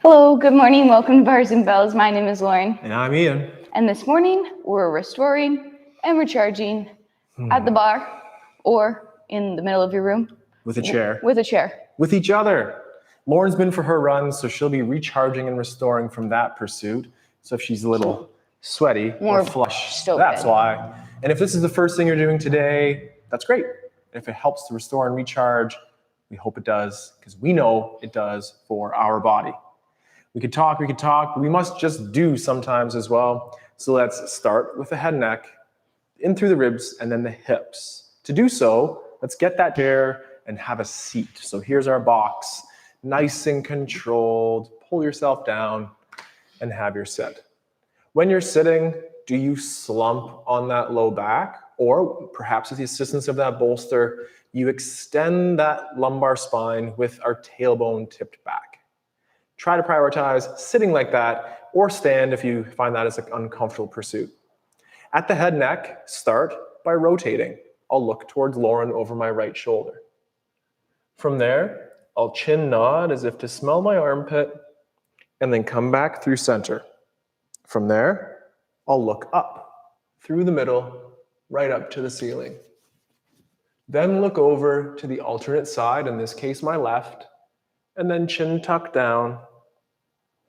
Hello, good morning. Welcome to Bars and Bells. My name is Lauren. And I'm Ian. And this morning, we're restoring and recharging at the bar or in the middle of your room. With a chair. With a chair. With each other. Lauren's been for her run, so she'll be recharging and restoring from that pursuit. So if she's a little sweaty or flush, that's why. And if this is the first thing you're doing today, that's great. If it helps to restore and recharge, we hope it does, because we know it does for our body. We could talk, but we must just do sometimes as well. So let's start with the head and neck, in through the ribs, and then the hips. To do so, let's get that chair and have a seat. So here's our box, nice and controlled. Pull yourself down and have your sit. When you're sitting, do you slump on that low back? Or perhaps with the assistance of that bolster, you extend that lumbar spine with our tailbone tipped back. Try to prioritize sitting like that, or stand if you find that as an uncomfortable pursuit. At the head neck, start by rotating. I'll look towards Lauren over my right shoulder. From there, I'll chin nod as if to smell my armpit, and then come back through center. From there, I'll look up, through the middle, right up to the ceiling. Then look over to the alternate side, in this case my left, and then chin tuck down.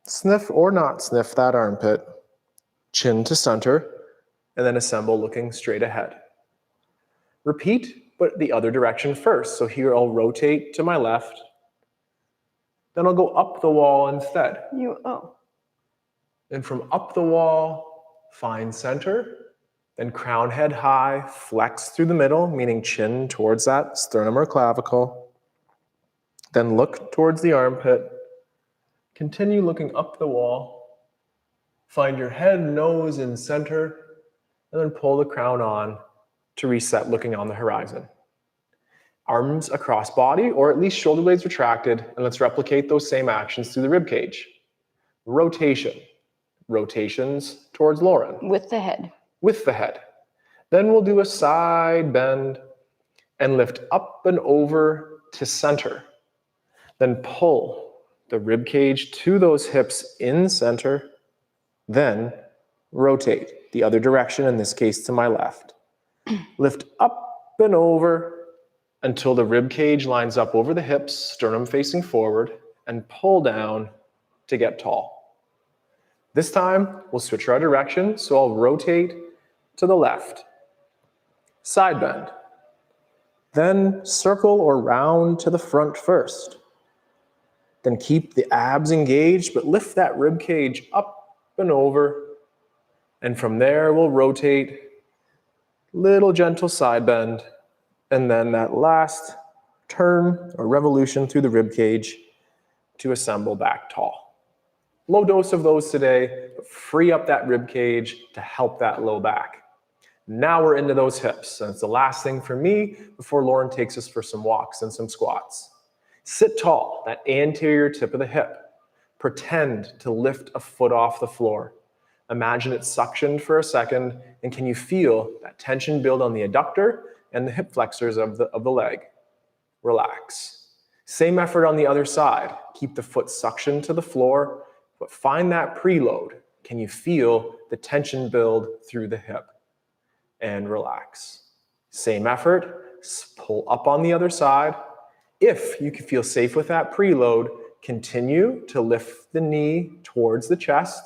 Sniff or not sniff that armpit. Chin to center, and then assemble looking straight ahead. Repeat, but the other direction first. So here I'll rotate to my left. Then I'll go up the wall instead. And from up the wall, find center. Then crown head high, flex through the middle, meaning chin towards that sternum or clavicle. Then look towards the armpit. Continue looking up the wall. Find your head, nose in center, and then pull the crown on to reset looking on the horizon. Arms across body, or at least shoulder blades retracted, and let's replicate those same actions through the rib cage. Rotation. Rotations towards Lauren. With the head. With the head. Then we'll do a side bend and lift up and over to center. Then pull the rib cage to those hips in center. Then rotate the other direction, in this case to my left. Lift up and over until the rib cage lines up over the hips, sternum facing forward, and pull down to get tall. This time, we'll switch our direction, so I'll rotate to the left. Side bend. Then circle or round to the front first. Then keep the abs engaged, but lift that rib cage up and over. And from there, we'll rotate, little gentle side bend, and then that last turn or revolution through the rib cage to assemble back tall. Low dose of those today, but free up that rib cage to help that low back. Now we're into those hips, and it's the last thing for me before Lauren takes us for some walks and some squats. Sit tall, that anterior tip of the hip. Pretend to lift a foot off the floor. Imagine it suctioned for a second, and can you feel that tension build on the adductor and the hip flexors of the leg? Relax. Same effort on the other side. Keep the foot suctioned to the floor, but find that preload. Can you feel the tension build through the hip? And relax. Same effort, pull up on the other side. If you can feel safe with that preload, continue to lift the knee towards the chest.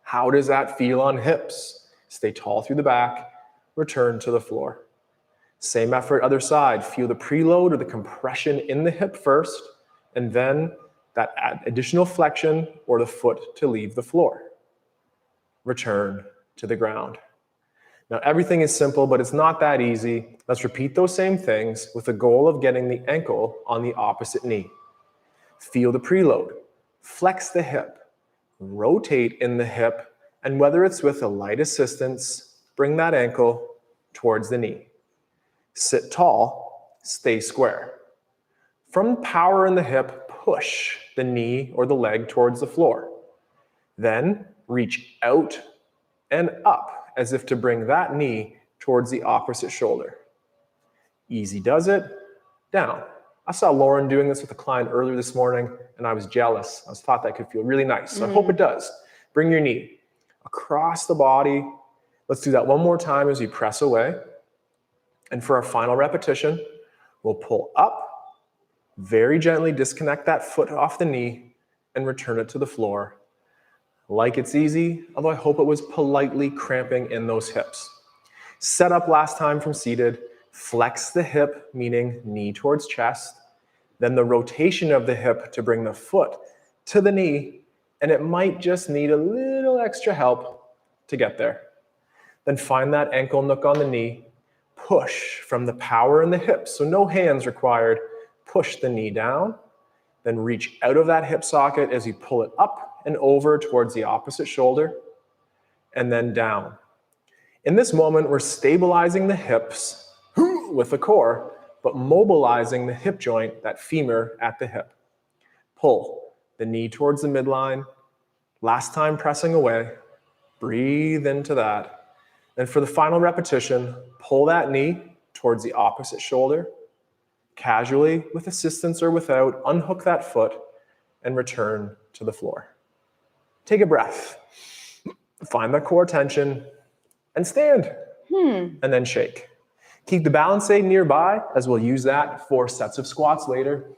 How does that feel on hips? Stay tall through the back, return to the floor. Same effort, other side. Feel the preload or the compression in the hip first, and then that additional flexion or the foot to leave the floor. Return to the ground. Now, everything is simple, but it's not that easy. Let's repeat those same things with the goal of getting the ankle on the opposite knee. Feel the preload. Flex the hip. Rotate in the hip, and whether it's with a light assistance, bring that ankle towards the knee. Sit tall, stay square. From power in the hip, push the knee or the leg towards the floor. Then reach out and up as if to bring that knee towards the opposite shoulder. Easy does it. Down. I saw Lauren doing this with a client earlier this morning, and I was jealous. I thought that could feel really nice. So I hope it does. Bring your knee across the body. Let's do that one more time as you press away. And for our final repetition, we'll pull up, very gently disconnect that foot off the knee, and return it to the floor. Like it's easy, although I hope it was politely cramping in those hips. Set up last time from seated. Flex the hip, meaning knee towards chest. Then the rotation of the hip to bring the foot to the knee, and it might just need a little extra help to get there. Then find that ankle nook on the knee. Push from the power in the hips, so no hands required. Push the knee down. Then reach out of that hip socket as you pull it up and over towards the opposite shoulder, and then down. In this moment, we're stabilizing the hips with the core, but mobilizing the hip joint, that femur at the hip. Pull the knee towards the midline. Last time pressing away. Breathe into that. And for the final repetition, pull that knee towards the opposite shoulder. Casually, with assistance or without, unhook that foot and return to the floor. Take a breath. Find that core tension and stand. And then shake. Keep the balance aid nearby, as we'll use that for sets of squats later.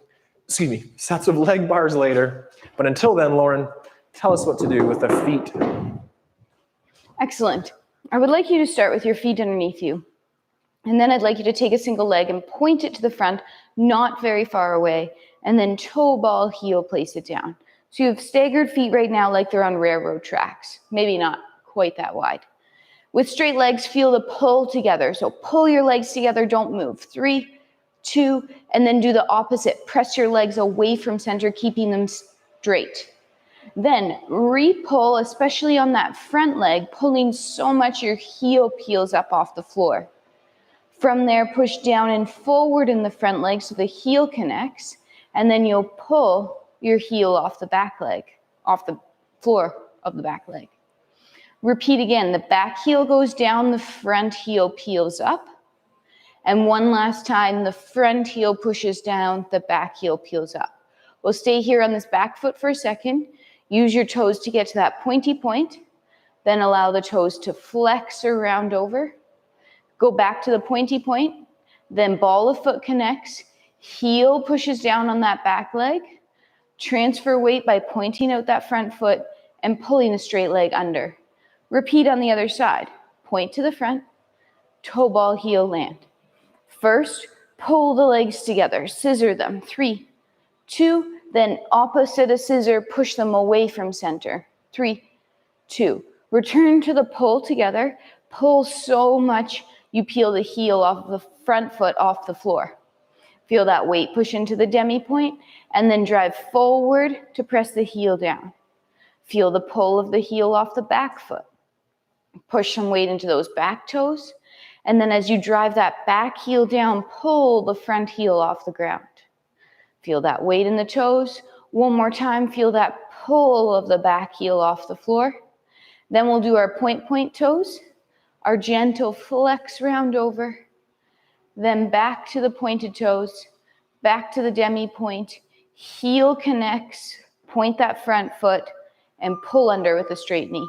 Sets of leg bars later. But until then, Lauren, tell us what to do with the feet. Excellent. I would like you to start with your feet underneath you. And then I'd like you to take a single leg and point it to the front, not very far away, and then toe ball heel place it down. So you have staggered feet right now like they're on railroad tracks. Maybe not quite that wide. With straight legs, feel the pull together. So pull your legs together, don't move. 3, 2, and then do the opposite. Press your legs away from center, keeping them straight. Then re-pull, especially on that front leg, pulling so much your heel peels up off the floor. From there, push down and forward in the front leg so the heel connects, and then you'll pull your heel off the back leg, off the floor of the back leg. Repeat again, the back heel goes down, the front heel peels up. And one last time, the front heel pushes down, the back heel peels up. We'll stay here on this back foot for a second. Use your toes to get to that pointy point. Then allow the toes to flex or round over. Go back to the pointy point. Then ball of foot connects. Heel pushes down on that back leg. Transfer weight by pointing out that front foot and pulling the straight leg under. Repeat on the other side. Point to the front, toe ball, heel, land. First, pull the legs together, scissor them. 3, 2, then opposite a scissor, push them away from center. 3, 2. Return to the pull together. Pull so much you peel the heel off the front foot off the floor. Feel that weight push into the demi point and then drive forward to press the heel down. Feel the pull of the heel off the back foot. Push some weight into those back toes. And then as you drive that back heel down, pull the front heel off the ground. Feel that weight in the toes. One more time, feel that pull of the back heel off the floor. Then we'll do our point toes, our gentle flex round over. Then back to the pointed toes, back to the demi point. Heel connects, point that front foot, and pull under with a straight knee.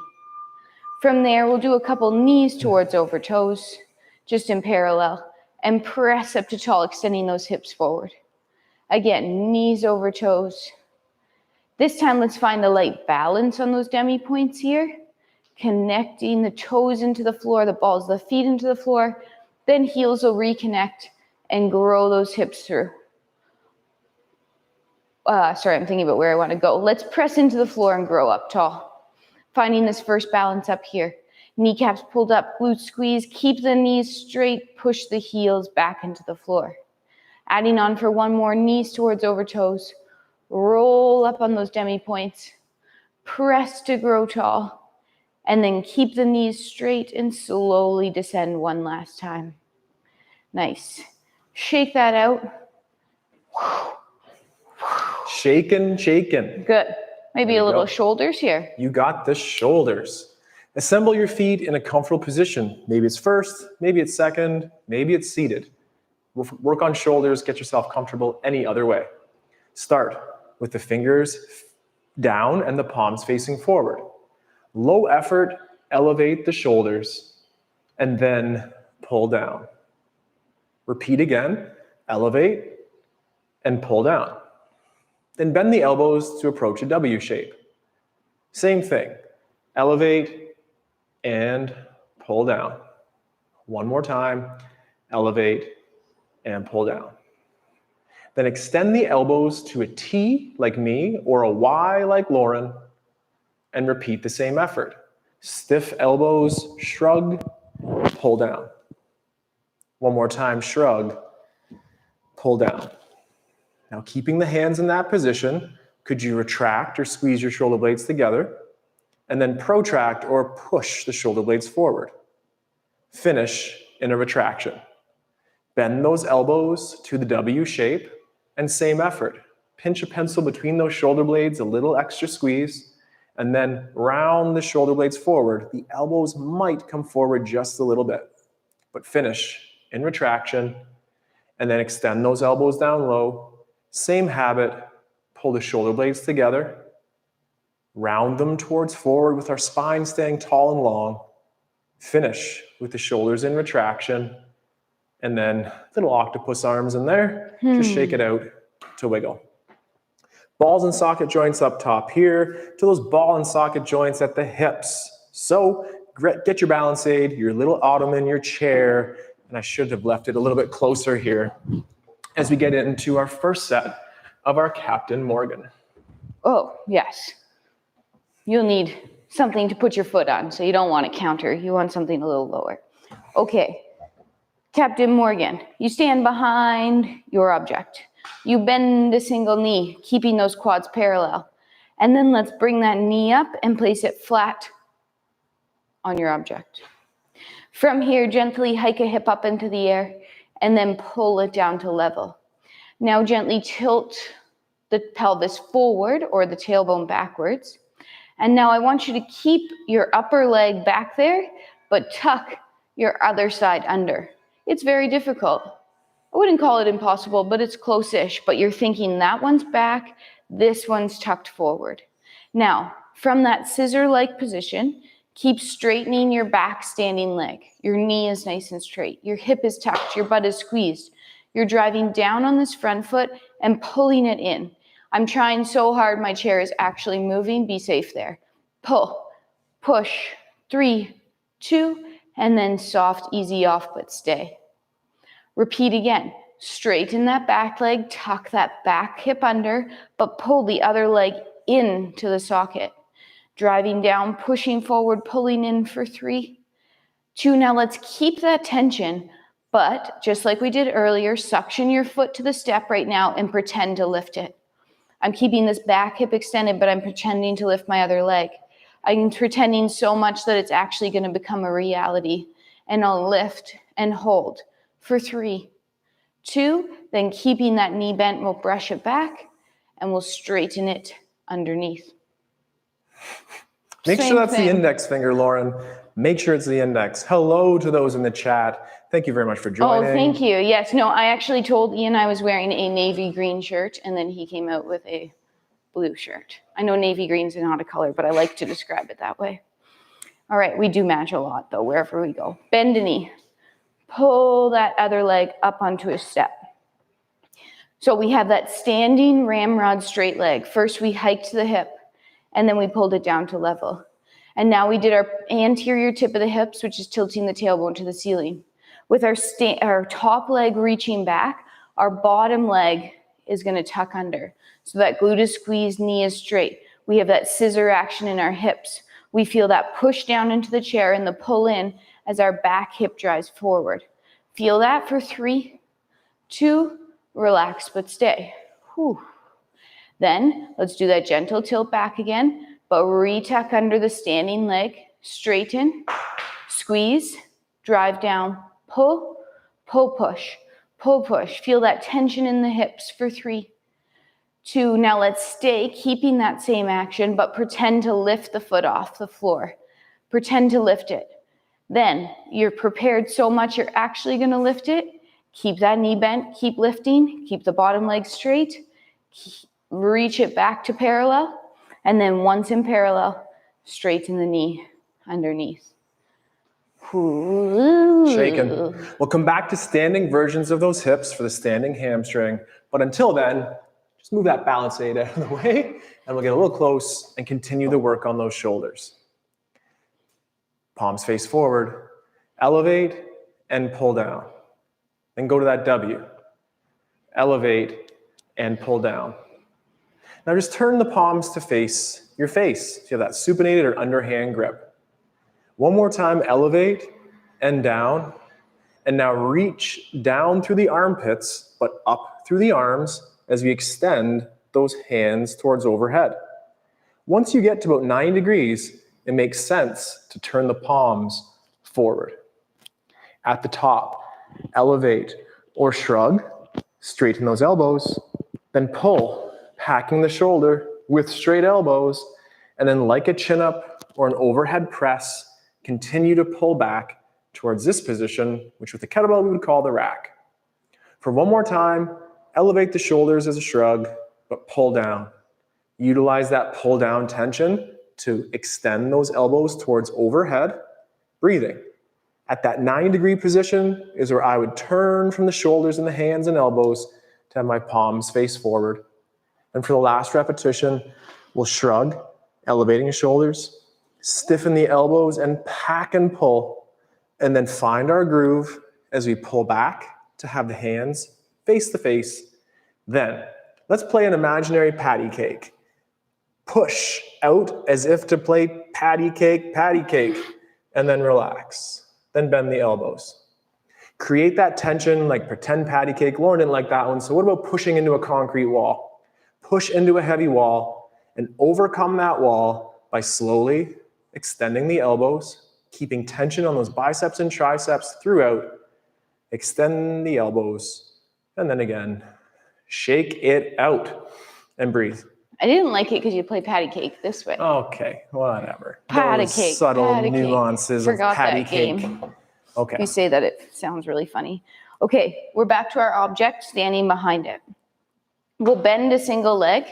From there, we'll do a couple knees towards over toes, just in parallel, and press up to tall, extending those hips forward. Again, knees over toes. This time, let's find a light balance on those demi points here, connecting the toes into the floor, the balls of the feet into the floor, then heels will reconnect and grow those hips through. I'm thinking about where I want to go. Let's press into the floor and grow up tall. Finding this first balance up here. Kneecaps pulled up, glutes squeeze, keep the knees straight, push the heels back into the floor. Adding on for one more, knees towards over toes. Roll up on those demi points. Press to grow tall. And then keep the knees straight and slowly descend one last time. Nice. Shake that out. Shaking. Good. Maybe a little shoulders here. You got the shoulders. Assemble your feet in a comfortable position. Maybe it's first, maybe it's second, maybe it's seated. Work on shoulders, get yourself comfortable any other way. Start with the fingers down and the palms facing forward. Low effort, elevate the shoulders, and then pull down. Repeat again, elevate and pull down. Then bend the elbows to approach a W shape. Same thing, elevate and pull down. One more time, elevate and pull down. Then extend the elbows to a T like me or a Y like Lauren and repeat the same effort. Stiff elbows, shrug, pull down. One more time, shrug, pull down. Now keeping the hands in that position, could you retract or squeeze your shoulder blades together and then protract or push the shoulder blades forward? Finish in a retraction. Bend those elbows to the W shape and same effort. Pinch a pencil between those shoulder blades, a little extra squeeze, and then round the shoulder blades forward. The elbows might come forward just a little bit, but finish in retraction and then extend those elbows down low. Same habit, pull the shoulder blades together, round them towards forward with our spine staying tall and long. Finish with the shoulders in retraction, and then little octopus arms in there. Just shake it out to wiggle. Balls and socket joints up top here to those ball and socket joints at the hips. So get your balance aid, your little ottoman, your chair, and I should have left it a little bit closer here as we get into our first set of our Captain Morgan. Oh, yes. You'll need something to put your foot on, so you don't want a counter. You want something a little lower. Okay, Captain Morgan, you stand behind your object. You bend a single knee, keeping those quads parallel. And then let's bring that knee up and place it flat on your object. From here, gently hike a hip up into the air and then pull it down to level. Now gently tilt the pelvis forward or the tailbone backwards. And now I want you to keep your upper leg back there, but tuck your other side under. It's very difficult. I wouldn't call it impossible, but it's close-ish. But you're thinking that one's back, this one's tucked forward. Now, from that scissor-like position, keep straightening your back standing leg. Your knee is nice and straight. Your hip is tucked, your butt is squeezed. You're driving down on this front foot and pulling it in. I'm trying so hard, my chair is actually moving. Be safe there. Pull, push, 3, 2, and then soft, easy off, but stay. Repeat again. Straighten that back leg, tuck that back hip under, but pull the other leg into the socket. Driving down, pushing forward, pulling in for 3, 2. Now let's keep that tension, but just like we did earlier, suction your foot to the step right now and pretend to lift it. I'm keeping this back hip extended, but I'm pretending to lift my other leg. I'm pretending so much that it's actually going to become a reality. And I'll lift and hold for 3, 2. Then keeping that knee bent, we'll brush it back and we'll straighten it underneath. Make sure that's the index finger, Lauren. Make sure it's the index. Hello to those in the chat. Thank you very much for joining. Oh, thank you. Yes, no, I actually told Ian I was wearing a navy green shirt, and then he came out with a blue shirt. I know navy green's not a color, but I like to describe it that way. All right, we do match a lot, though, wherever we go. Bend a knee. Pull that other leg up onto a step. So we have that standing ramrod straight leg. First, we hiked the hip, and then we pulled it down to level. And now we did our anterior tip of the hips, which is tilting the tailbone to the ceiling. With our top leg reaching back, our bottom leg is going to tuck under. So that glute is squeezed, knee is straight. We have that scissor action in our hips. We feel that push down into the chair and the pull in as our back hip drives forward. Feel that for 3, 2, relax but stay. Whew. Then let's do that gentle tilt back again, but retuck under the standing leg, straighten, squeeze, drive down, pull, pull, push, pull, push. Feel that tension in the hips for 3, 2. Now let's stay keeping that same action, but pretend to lift the foot off the floor. Pretend to lift it. Then you're prepared so much you're actually going to lift it. Keep that knee bent, keep lifting, keep the bottom leg straight, reach it back to parallel, and then once in parallel, straighten the knee underneath. Shaking. We'll come back to standing versions of those hips for the standing hamstring, but until then, just move that balance aid out of the way, and we'll get a little close and continue the work on those shoulders. Palms face forward, elevate and pull down. Then go to that W. Elevate and pull down. Now just turn the palms to face your face. So you have that supinated or underhand grip. One more time, elevate and down. And now reach down through the armpits, but up through the arms as we extend those hands towards overhead. Once you get to about 9 degrees, it makes sense to turn the palms forward. At the top, elevate or shrug, straighten those elbows, then pull, packing the shoulder with straight elbows, and then like a chin-up or an overhead press, continue to pull back towards this position, which with the kettlebell we would call the rack. For one more time, elevate the shoulders as a shrug, but pull down. Utilize that pull down tension to extend those elbows towards overhead, breathing. At that 9-degree position is where I would turn from the shoulders and the hands and elbows to have my palms face forward. And for the last repetition, we'll shrug, elevating the shoulders, stiffen the elbows and pack and pull, and then find our groove as we pull back to have the hands face to face. Then let's play an imaginary patty cake. Push out as if to play patty cake, and then relax. Then bend the elbows. Create that tension like pretend patty cake. Lauren didn't like that one, so what about pushing into a concrete wall? Push into a heavy wall and overcome that wall by slowly extending the elbows, keeping tension on those biceps and triceps throughout. Extend the elbows, and then again, shake it out and breathe. I didn't like it because you play patty cake this way. Okay, whatever. Patty Those cake. subtle patty nuances cake. of patty that cake. Game. Okay. You say that it sounds really funny. Okay, we're back to our object, standing behind it. We'll bend a single leg,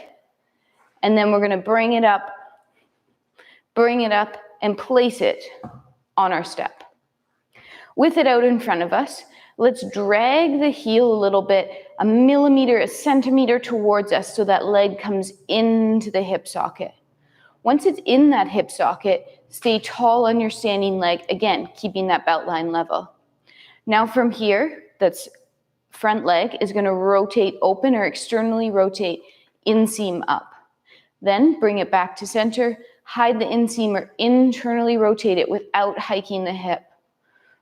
and then we're going to bring it up, and place it on our step. With it out in front of us, let's drag the heel a little bit, a millimeter, a centimeter towards us so that leg comes into the hip socket. Once it's in that hip socket, stay tall on your standing leg, again, keeping that belt line level. Now from here, that's front leg is going to rotate open or externally rotate inseam up. Then bring it back to center, hide the inseam or internally rotate it without hiking the hip.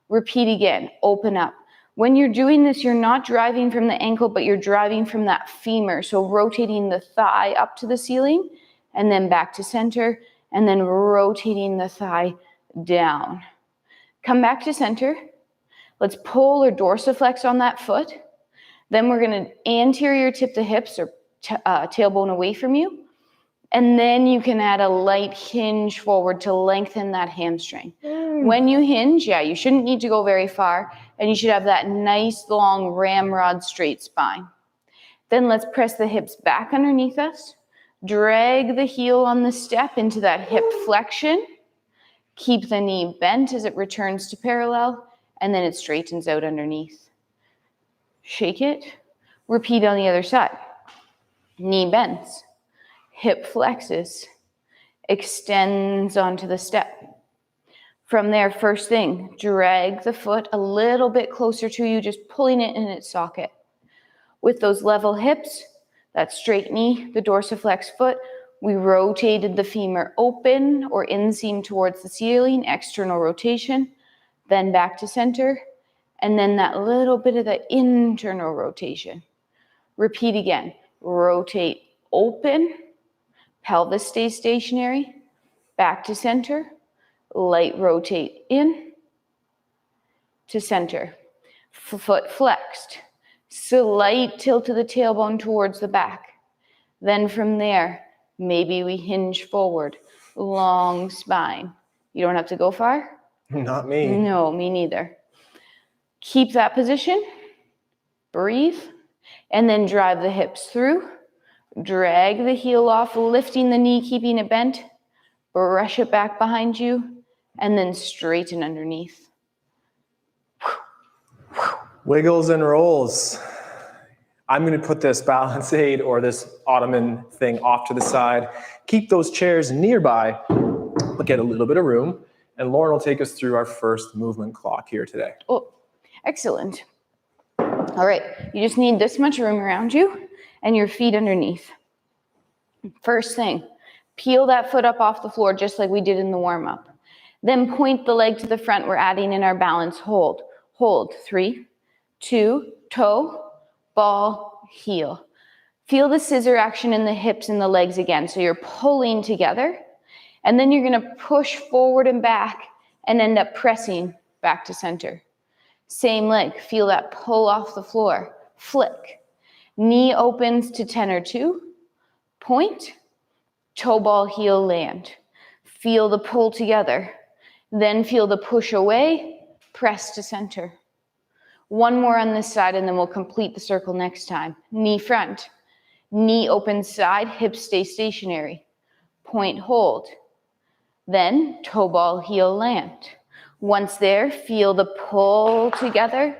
Repeat again, open up. When you're doing this, you're not driving from the ankle, but you're driving from that femur. So rotating the thigh up to the ceiling and then back to center and then rotating the thigh down. Come back to center. Let's pull or dorsiflex on that foot. Then we're going to anterior tip the hips or tailbone away from you. And then you can add a light hinge forward to lengthen that hamstring. When you hinge, you shouldn't need to go very far, and you should have that nice long ramrod straight spine. Then let's press the hips back underneath us. Drag the heel on the step into that hip flexion. Keep the knee bent as it returns to parallel, and then it straightens out underneath. Shake it. Repeat on the other side. Knee bends. Hip flexes, extends onto the step. From there, first thing, drag the foot a little bit closer to you, just pulling it in its socket. With those level hips, that straight knee, the dorsiflex foot, we rotated the femur open or inseam towards the ceiling, external rotation, then back to center, and then that little bit of the internal rotation. Repeat again, rotate open, pelvis stays stationary, back to center, light rotate in to center, foot flexed, slight tilt of the tailbone towards the back. Then from there, maybe we hinge forward, long spine. You don't have to go far? Not me. No, me neither. Keep that position. Breathe. And then drive the hips through. Drag the heel off, lifting the knee, keeping it bent. Brush it back behind you. And then straighten underneath. Wiggles and rolls. I'm going to put this balance aid or this ottoman thing off to the side. Keep those chairs nearby, but get a little bit of room. And Lauren will take us through our first movement clock here today. Oh, excellent. All right, you just need this much room around you and your feet underneath. First thing, peel that foot up off the floor just like we did in the warm-up. Then point the leg to the front. We're adding in our balance hold. Hold, 3, 2, toe, ball, heel. Feel the scissor action in the hips and the legs again. So you're pulling together, and then you're gonna push forward and back and end up pressing back to center. Same leg, feel that pull off the floor. Flick. Knee opens to 10 or 2. Point. Toe ball, heel, land. Feel the pull together. Then feel the push away. Press to center. One more on this side, and then we'll complete the circle next time. Knee front. Knee open side, hips stay stationary. Point, hold. Then toe ball, heel, land. Once there, feel the pull together,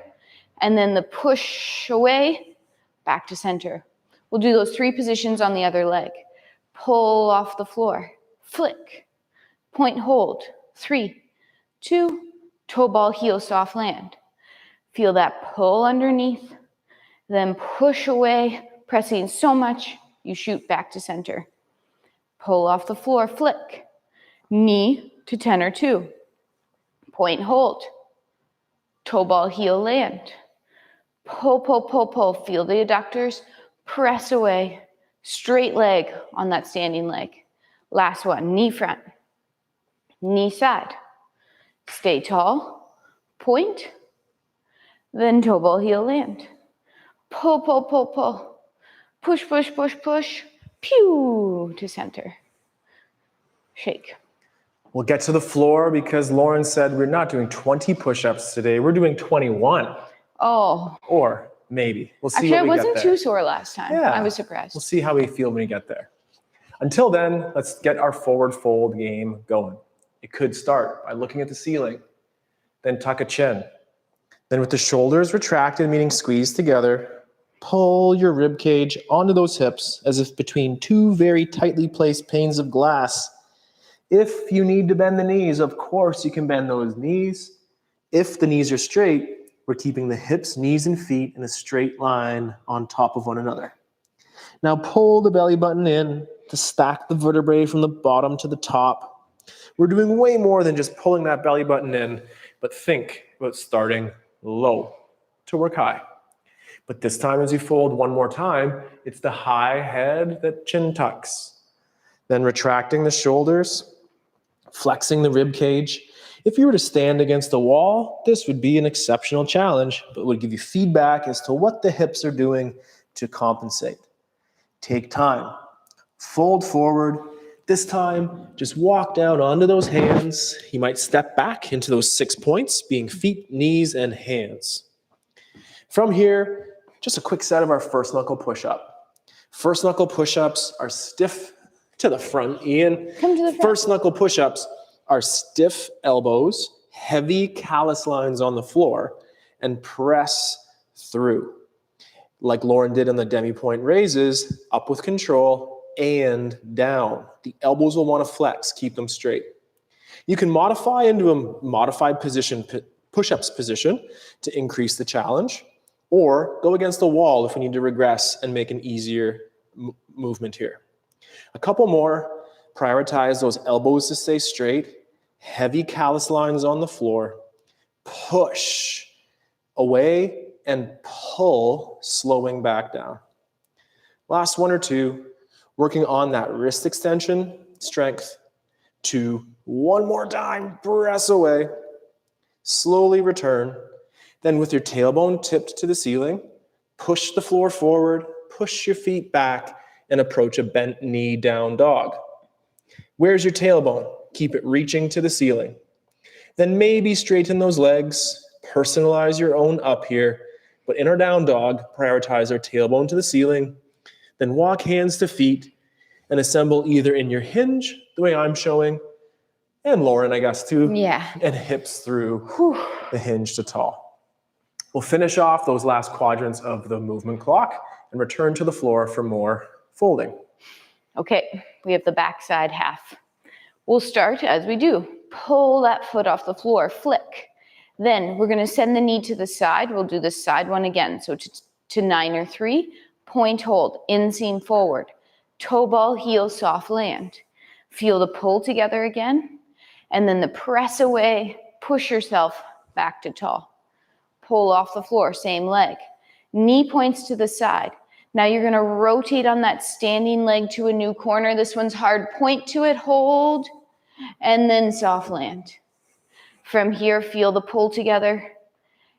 and then the push away, back to center. We'll do those 3 positions on the other leg. Pull off the floor, flick, point, hold, 3, 2, toe ball, heel, soft land. Feel that pull underneath, then push away, pressing so much, you shoot back to center. Pull off the floor, flick, knee to 10 or 2. Point, hold. Toe ball, heel, land. Pull, pull, pull, pull. Feel the adductors. Press away. Straight leg on that standing leg. Last one, knee front. Knee side. Stay tall. Point. Then toe ball, heel, land. Pull, pull, pull, pull. Push, push, push, push. Pew to center. Shake. We'll get to the floor because Lauren said we're not doing 20 push-ups today. We're doing 21. Oh. Or maybe. We'll see Actually, what I we wasn't get there. too sore last time. Yeah. I was surprised. We'll see how we feel when we get there. Until then, let's get our forward fold game going. It could start by looking at the ceiling, then tuck a chin. Then with the shoulders retracted, meaning squeezed together, pull your rib cage onto those hips as if between 2 very tightly placed panes of glass. If you need to bend the knees, of course you can bend those knees. If the knees are straight, we're keeping the hips, knees, and feet in a straight line on top of one another. Now pull the belly button in to stack the vertebrae from the bottom to the top. We're doing way more than just pulling that belly button in, but think about starting low to work high. But this time as you fold one more time, it's the high head that chin tucks. Then retracting the shoulders, flexing the rib cage. If you were to stand against a wall, this would be an exceptional challenge, but would give you feedback as to what the hips are doing to compensate. Take time. Fold forward. This time, just walk down onto those hands. You might step back into those 6 points, being feet, knees, and hands. From here, just a quick set of our first knuckle push-up. First knuckle push-ups are stiff to the front, Ian. Come to the front. First knuckle push-ups are stiff elbows, heavy callus lines on the floor, and press through. Like Lauren did on the demi-point raises, up with control and down. The elbows will want to flex, keep them straight. You can modify into a modified position, push-ups position to increase the challenge, or go against the wall if we need to regress and make an easier movement here. A couple more. Prioritize those elbows to stay straight, heavy callus lines on the floor, push away and pull, slowing back down. Last 1 or 2, working on that wrist extension, strength. 2, one more time, press away, slowly return. Then with your tailbone tipped to the ceiling, push the floor forward, push your feet back, and approach a bent knee down dog. Where's your tailbone? Keep it reaching to the ceiling. Then maybe straighten those legs, personalize your own up here, But in our down dog, prioritize our tailbone to the ceiling, then walk hands to feet and assemble either in your hinge, the way I'm showing, and Lauren, I guess, too, and hips through the hinge to tall. We'll finish off those last quadrants of the movement clock and return to the floor for more folding. Okay, we have the backside half. We'll start as we do. Pull that foot off the floor, flick. Then we're gonna send the knee to the side. We'll do the side one again. So to 9 or 3, point hold, inseam forward. Toe ball, heel, soft land. Feel the pull together again. And then the press away, push yourself back to tall. Pull off the floor, same leg. Knee points to the side. Now you're gonna rotate on that standing leg to a new corner. This one's hard. Point to it, hold, and then soft land. From here, feel the pull together,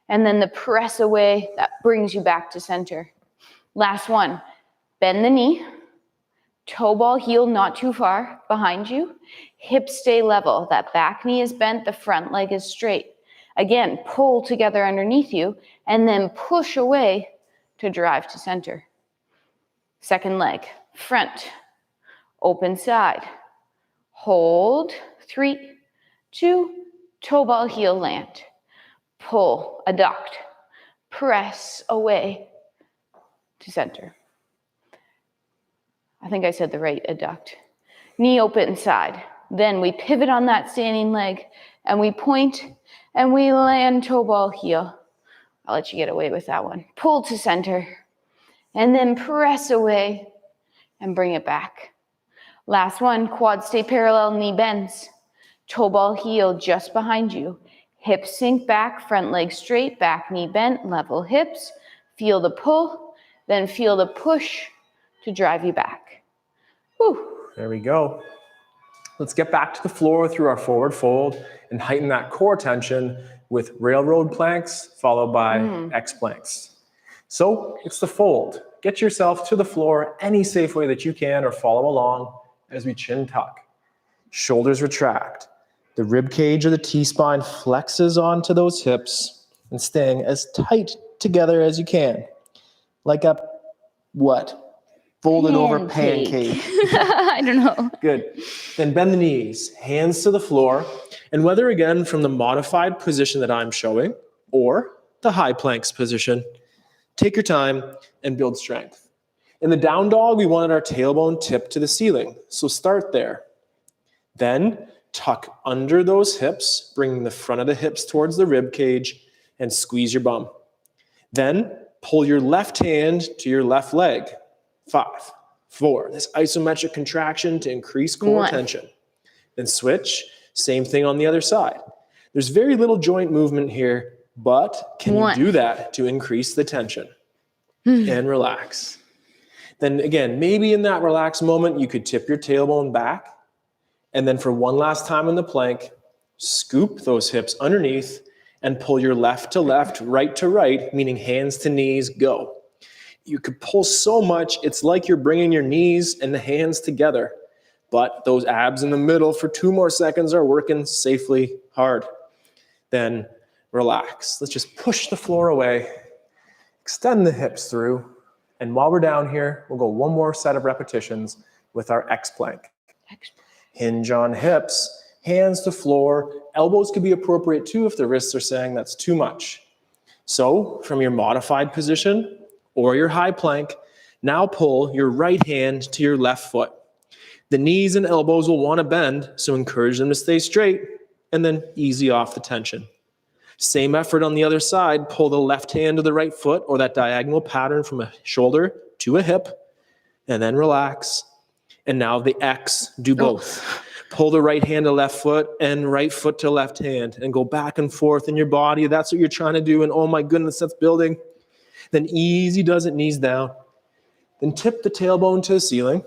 and then the press away. That brings you back to center. Last one, bend the knee, toe ball, heel not too far behind you. Hips stay level. That back knee is bent, the front leg is straight. Again, pull together underneath you, and then push away to drive to center. Second leg, front, open side. Hold, 3, 2, toe ball, heel, land. Pull, adduct, press away to center. I think I said the right adduct. Knee open side. Then we pivot on that standing leg and we point and we land toe ball, heel. I'll let you get away with that one. Pull to center and then press away and bring it back. Last one, quad stay parallel, knee bends. Toe ball, heel just behind you. Hips sink back, front leg straight, back knee bent, level hips. Feel the pull, then feel the push to drive you back. Whew. There we go. Let's get back to the floor through our forward fold and heighten that core tension with railroad planks followed by X planks. So it's the fold. Get yourself to the floor any safe way that you can or follow along as we chin tuck. Shoulders retract. The rib cage or the T-spine flexes onto those hips and staying as tight together as you can. Like a, what? Folded over pancake. I don't know. Good. Then bend the knees, hands to the floor, and whether again from the modified position that I'm showing or the high planks position, take your time and build strength. In the down dog, we wanted our tailbone tipped to the ceiling, so start there. Then tuck under those hips, bringing the front of the hips towards the rib cage and squeeze your bum. Then pull your left hand to your left leg. 5, 4, this isometric contraction to increase core tension. Then switch, same thing on the other side. There's very little joint movement here, but can you do that to increase the tension? And relax. Then again, maybe in that relaxed moment, you could tip your tailbone back. And then for one last time in the plank, scoop those hips underneath and pull your left to left, right to right, meaning hands to knees, go. You could pull so much, it's like you're bringing your knees and the hands together. But those abs in the middle for 2 more seconds are working safely hard. Then relax. Let's just push the floor away, extend the hips through, and while we're down here, we'll go 1 more set of repetitions with our X plank. Hinge on hips, hands to floor. Elbows could be appropriate too if the wrists are saying that's too much. So from your modified position or your high plank, now pull your right hand to your left foot. The knees and elbows will want to bend, so encourage them to stay straight and then easy off the tension. Same effort on the other side, pull the left hand to the right foot or that diagonal pattern from a shoulder to a hip and then relax. And now the X, do both. Pull the right hand to left foot and right foot to left hand and go back and forth in your body. That's what you're trying to do. And oh my goodness, that's building. Then easy does it, knees down. Then tip the tailbone to the ceiling.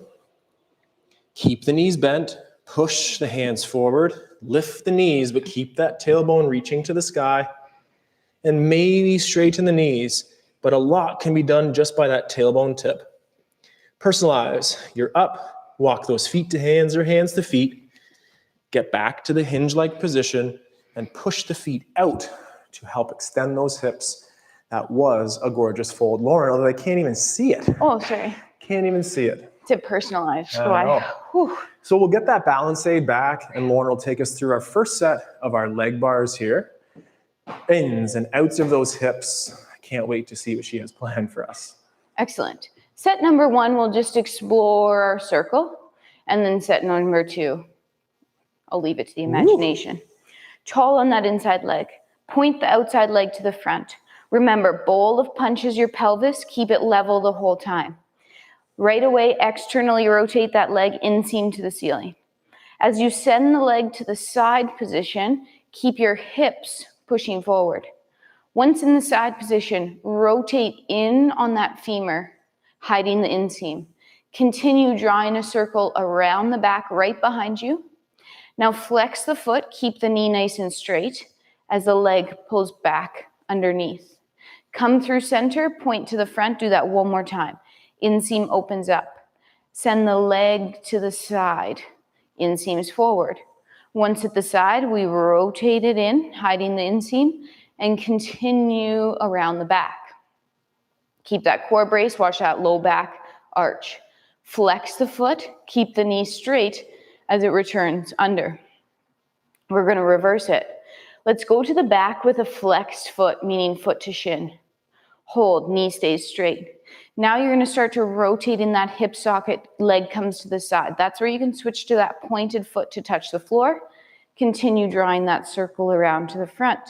Keep the knees bent. Push the hands forward. Lift the knees, but keep that tailbone reaching to the sky. And maybe straighten the knees, but a lot can be done just by that tailbone tip. Personalize. You're up. Walk those feet to hands or hands to feet. Get back to the hinge-like position and push the feet out to help extend those hips That was a gorgeous fold, Lauren, although I can't even see it. Oh, sorry. Can't even see it. It's a personalized. I know. Whew. So we'll get that balance aid back, and Lauren will take us through our first set of our leg bars here. Ins and outs of those hips. I can't wait to see what she has planned for us. Excellent. Set number 1, we'll just explore our circle. And then set number 2, I'll leave it to the imagination. Woo. Tall on that inside leg. Point the outside leg to the front. Remember, bowl of punches your pelvis. Keep it level the whole time. Right away, externally rotate that leg inseam to the ceiling. As you send the leg to the side position, keep your hips pushing forward. Once in the side position, rotate in on that femur, hiding the inseam. Continue drawing a circle around the back right behind you. Now flex the foot, keep the knee nice and straight as the leg pulls back underneath. Come through center, point to the front, do that one more time. Inseam opens up. Send the leg to the side, inseams forward. Once at the side, we rotate it in, hiding the inseam, and continue around the back. Keep that core brace, watch that low back arch. Flex the foot, keep the knee straight as it returns under. We're going to reverse it. Let's go to the back with a flexed foot, meaning foot to shin. Hold, knee stays straight. Now you're going to start to rotate in that hip socket, leg comes to the side. That's where you can switch to that pointed foot to touch the floor. Continue drawing that circle around to the front.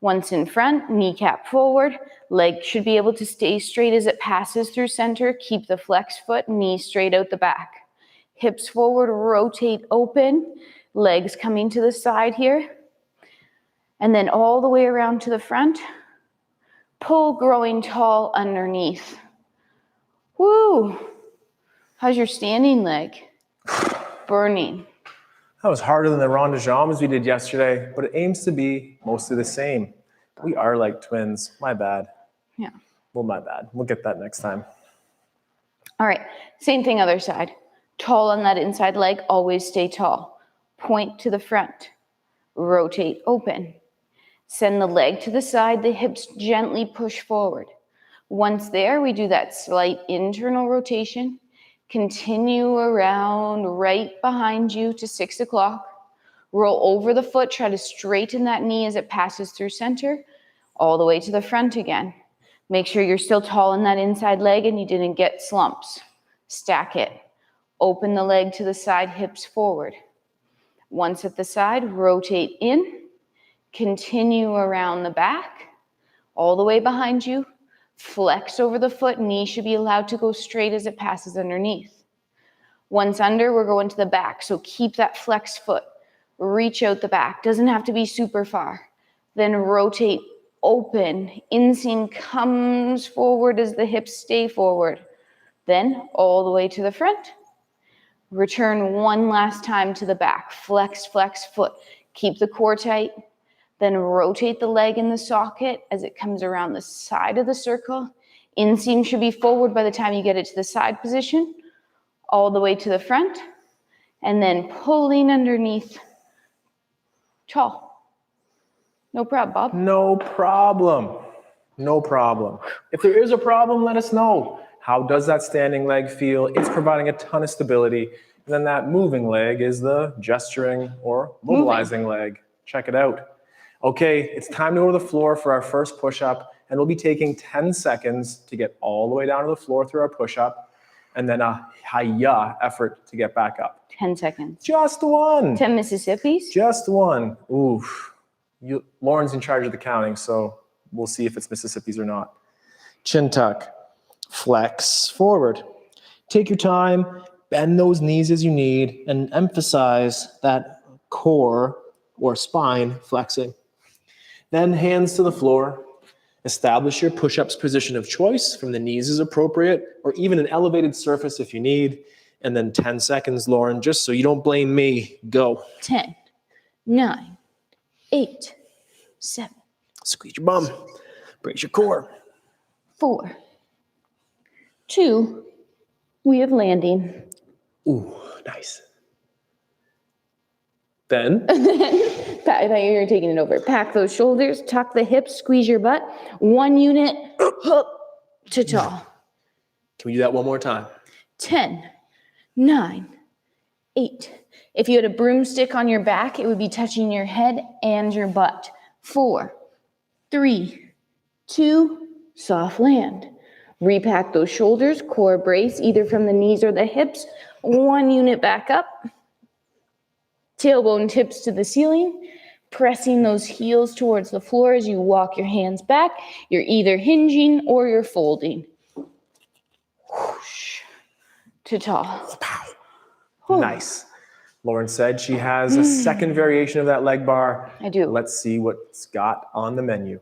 Once in front, kneecap forward, leg should be able to stay straight as it passes through center. Keep the flexed foot, knee straight out the back. Hips forward, rotate open, legs coming to the side here. And then all the way around to the front. Pull, growing tall underneath. Woo! How's your standing leg? Burning. That was harder than the rond de jambes we did yesterday, but it aims to be mostly the same. We are like twins. My bad. Yeah. Well, my bad. We'll get that next time. All right. Same thing other side. Tall on that inside leg. Always stay tall. Point to the front. Rotate open. Send the leg to the side. The hips gently push forward. Once there, we do that slight internal rotation. Continue around right behind you to 6 o'clock. Roll over the foot. Try to straighten that knee as it passes through center. All the way to the front again. Make sure you're still tall in that inside leg and you didn't get slumps. Stack it. Open the leg to the side, hips forward. Once at the side, rotate in. Continue around the back. All the way behind you. Flex over the foot, knee should be allowed to go straight as it passes underneath. Once under, we're going to the back, so keep that flexed foot. Reach out the back, doesn't have to be super far. Then rotate open, inseam comes forward as the hips stay forward. Then all the way to the front. Return one last time to the back, flex foot. Keep the core tight. Then rotate the leg in the socket as it comes around the side of the circle. Inseam should be forward by the time you get it to the side position, all the way to the front, and then pulling underneath. Tall. No problem, Bob. No problem. No problem. If there is a problem, let us know. How does that standing leg feel? It's providing a ton of stability. And then that moving leg is the gesturing or mobilizing leg. Check it out. Okay, it's time to go to the floor for our first push-up, and we'll be taking 10 seconds to get all the way down to the floor through our push-up, and then a hi-ya effort to get back up. 10 seconds. Just one. 10 Mississippis? Just one. Oof. Lauren's in charge of the counting, so we'll see if it's Mississippi's or not. Chin tuck. Flex forward. Take your time, bend those knees as you need, and emphasize that core or spine flexing. Then hands to the floor. Establish your push-ups position of choice from the knees as appropriate, or even an elevated surface if you need. And then 10 seconds, Lauren, just so you don't blame me. Go. 10, 9, 8, 7. Squeeze your bum. Brace your core. 4, 2. We have landing. Ooh, nice. Then, I thought you were taking it over. Pack those shoulders, tuck the hips, squeeze your butt. 1 unit, up to tall. can we do that one more time? 10, 9, 8. If you had a broomstick on your back, it would be touching your head and your butt. 4, 3, 2, soft land. Repack those shoulders, core brace, either from the knees or the hips. 1 unit back up. Tailbone tips to the ceiling. Pressing those heels towards the floor as you walk your hands back. You're either hinging or you're folding. Whoosh. To tall. Nice. Lauren said she has a second variation of that leg bar. I do. Let's see what's got on the menu.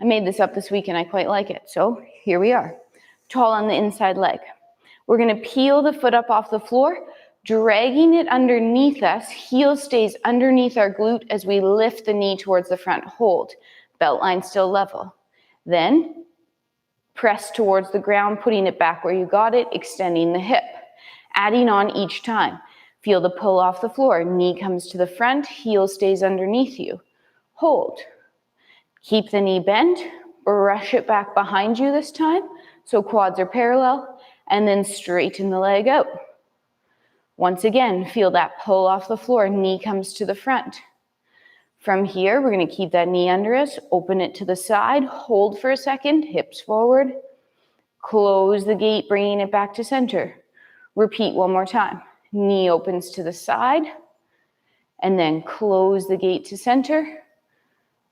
I made this up this week and I quite like it. So here we are. Tall on the inside leg. We're going to peel the foot up off the floor, dragging it underneath us. Heel stays underneath our glute as we lift the knee towards the front. Hold. Belt line still level. Then press towards the ground, putting it back where you got it, extending the hip. Adding on each time. Feel the pull off the floor. Knee comes to the front, heel stays underneath you. Hold. Keep the knee bent, brush it back behind you this time, so quads are parallel, and then straighten the leg out. Once again, feel that pull off the floor, knee comes to the front. From here, we're gonna keep that knee under us, open it to the side, hold for a second, hips forward, close the gate, bringing it back to center. Repeat one more time. Knee opens to the side, and then close the gate to center.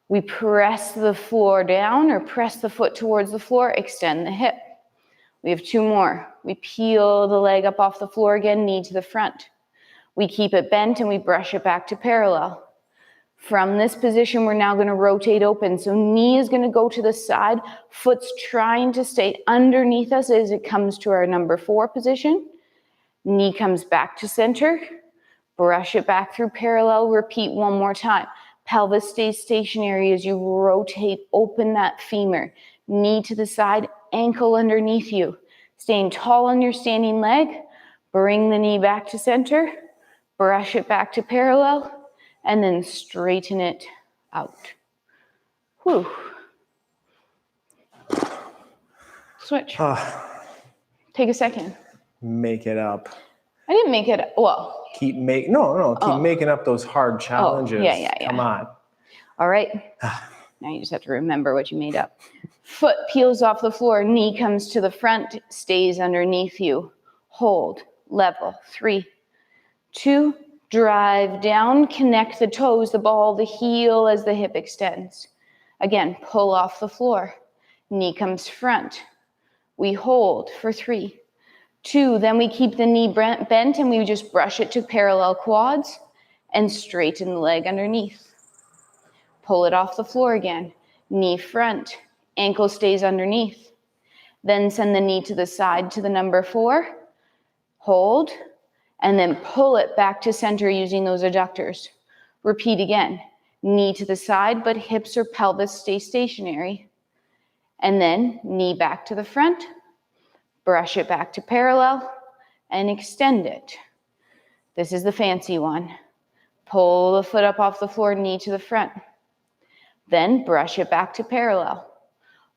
We press the floor down or press the foot towards the floor, extend the hip. We have 2 more. We peel the leg up off the floor again, knee to the front. We keep it bent and we brush it back to parallel. From this position, we're now gonna rotate open. So knee is gonna go to the side, foot's trying to stay underneath us as it comes to our number 4 position. Knee comes back to center, brush it back through parallel, repeat one more time. Pelvis stays stationary as you rotate, open that femur. Knee to the side, ankle underneath you. Staying tall on your standing leg, bring the knee back to center, brush it back to parallel, and then straighten it out. Whew. Switch. Take a second. Make it up. I didn't make it, well. Keep making up those hard challenges. Yeah. Come on. All right. Now you just have to remember what you made up. Foot peels off the floor, knee comes to the front, stays underneath you. Hold, level. 3, 2, drive down, connect the toes, the ball, the heel as the hip extends. Again, pull off the floor. Knee comes front. We hold for 3, 2, then we keep the knee bent and we just brush it to parallel quads and straighten the leg underneath. Pull it off the floor again. Knee front, ankle stays underneath. Then send the knee to the side to the number 4. Hold, and then pull it back to center using those adductors. Repeat again. Knee to the side, but hips or pelvis stay stationary. And then knee back to the front. Brush it back to parallel and extend it. This is the fancy one. Pull the foot up off the floor, knee to the front. Then brush it back to parallel.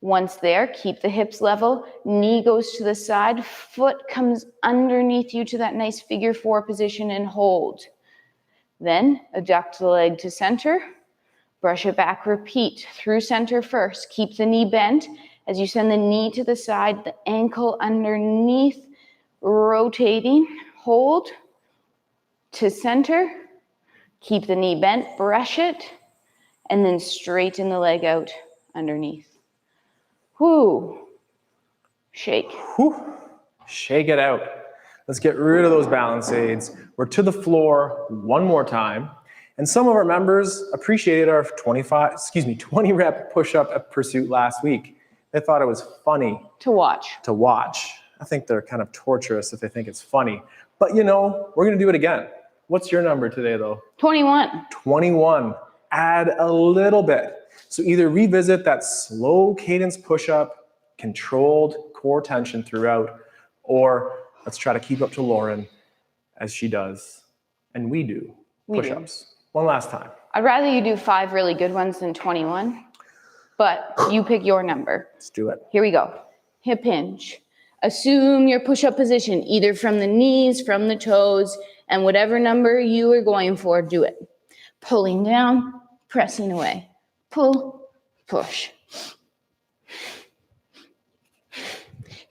Once there, keep the hips level, knee goes to the side, foot comes underneath you to that nice figure 4 position and hold. Then adduct the leg to center, brush it back, repeat through center first. Keep the knee bent as you send the knee to the side, the ankle underneath, rotating, hold to center, keep the knee bent, brush it, and then straighten the leg out underneath. Whoo. Shake. Whew. Shake it out. Let's get rid of those balance aids. We're to the floor one more time. And some of our members appreciated our 20 rep push-up pursuit last week. They thought it was funny. To watch. I think they're kind of torturous if they think it's funny. But you know, we're gonna do it again. What's your number today though? 21. 21. Add a little bit. So either revisit that slow cadence push-up, controlled core tension throughout, or let's try to keep up to Lauren as she does, and we do, We do. push-ups. One last time. I'd rather you do 5 really good ones than 21, but you pick your number. Let's do it. Here we go. Hip hinge. Assume your push-up position, either from the knees, from the toes, and whatever number you are going for, do it. Pulling down, pressing away. Pull, push.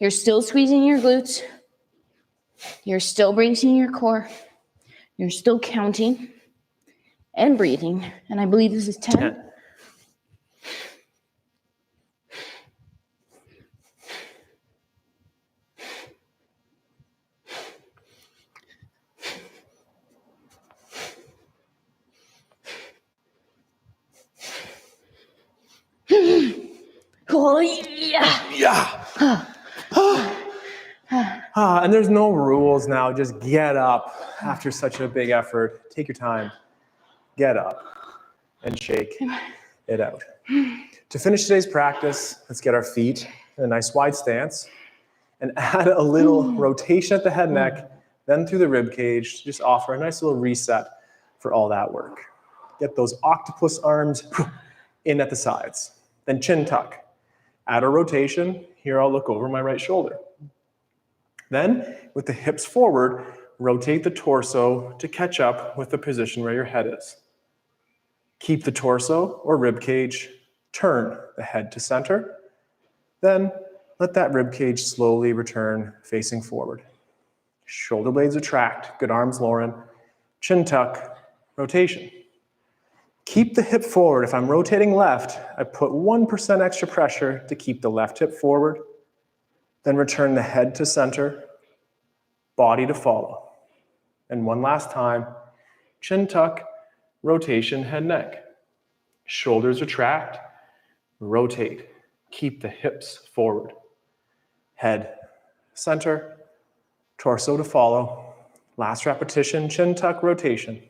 You're still squeezing your glutes. You're still bracing your core. You're still counting and breathing. And I believe this is 10. Oh, yeah. Yeah. And there's no rules now. Just get up after such a big effort. Take your time. Get up and shake it out. To finish today's practice, let's get our feet in a nice wide stance and add a little rotation at the head neck, then through the rib cage to just offer a nice little reset for all that work. Get those octopus arms in at the sides. Then chin tuck. Add a rotation. Here I'll look over my right shoulder. Then, with the hips forward, rotate the torso to catch up with the position where your head is. Keep the torso or rib cage, turn the head to center. Then, let that rib cage slowly return facing forward. Shoulder blades retract, good arms, Lauren. Chin tuck, rotation. Keep the hip forward. If I'm rotating left, I put 1% extra pressure to keep the left hip forward. Then return the head to center, body to follow. And one last time, chin tuck, rotation, head neck. Shoulders retract, rotate. Keep the hips forward. Head, center, torso to follow. Last repetition, chin tuck, rotation.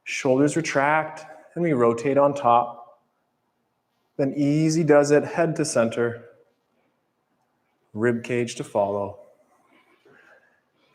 Shoulders retract, and we rotate on top. Then easy does it, head to center, rib cage to follow,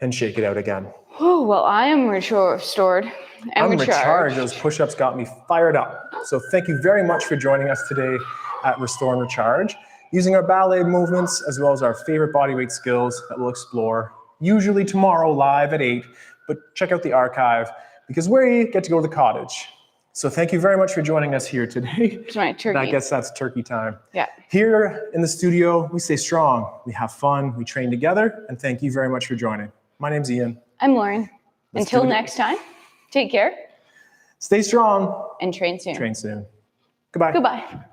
and shake it out again. Oh, well, I am restored and recharged. Those push-ups got me fired up. So thank you very much for joining us today at Restore and Recharge, using our ballet movements as well as our favorite bodyweight skills that we'll explore, usually tomorrow live at 8, but check out the archive because we get to go to the cottage. So thank you very much for joining us here today. It's my turkey. And I guess that's turkey time. Yeah. Here in the studio, we stay strong, we have fun, we train together, and thank you very much for joining. My name's Ian. I'm Lauren. Until next time, take care. Stay strong. And train soon. Train soon. Goodbye. Goodbye.